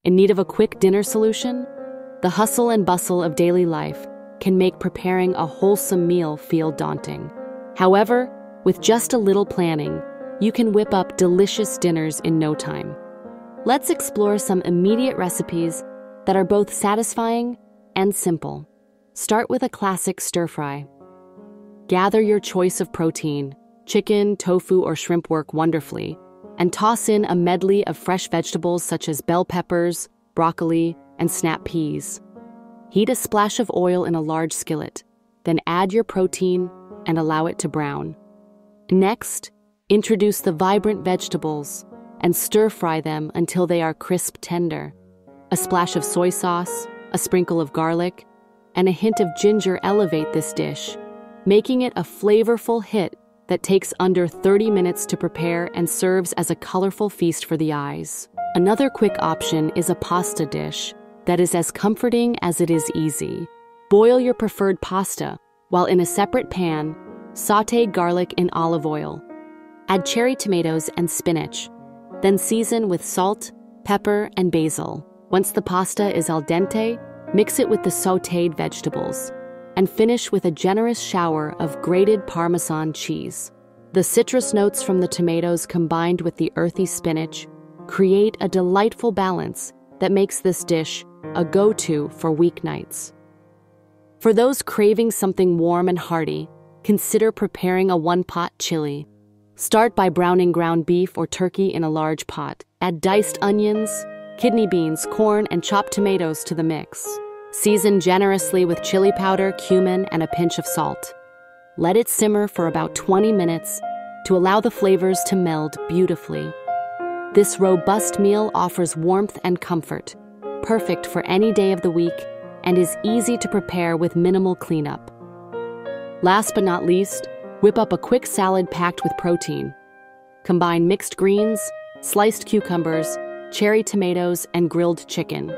In need of a quick dinner solution? The hustle and bustle of daily life can make preparing a wholesome meal feel daunting. However, with just a little planning, you can whip up delicious dinners in no time. Let's explore some immediate recipes that are both satisfying and simple. Start with a classic stir-fry. Gather your choice of protein. Chicken, tofu, or shrimp work wonderfully, and toss in a medley of fresh vegetables such as bell peppers, broccoli, and snap peas. Heat a splash of oil in a large skillet, then add your protein and allow it to brown. Next, introduce the vibrant vegetables and stir-fry them until they are crisp tender. A splash of soy sauce, a sprinkle of garlic, and a hint of ginger elevate this dish, making it a flavorful hit that takes under 30 minutes to prepare and serves as a colorful feast for the eyes. Another quick option is a pasta dish that is as comforting as it is easy. Boil your preferred pasta, while in a separate pan, sauté garlic in olive oil. Add cherry tomatoes and spinach, then season with salt, pepper, and basil. Once the pasta is al dente, mix it with the sautéed vegetables, and finish with a generous shower of grated Parmesan cheese. The citrus notes from the tomatoes combined with the earthy spinach create a delightful balance that makes this dish a go-to for weeknights. For those craving something warm and hearty, consider preparing a one-pot chili. Start by browning ground beef or turkey in a large pot. Add diced onions, kidney beans, corn, and chopped tomatoes to the mix. Season generously with chili powder, cumin, and a pinch of salt. Let it simmer for about 20 minutes to allow the flavors to meld beautifully. This robust meal offers warmth and comfort, perfect for any day of the week, and is easy to prepare with minimal cleanup. Last but not least, whip up a quick salad packed with protein. Combine mixed greens, sliced cucumbers, cherry tomatoes, and grilled chicken.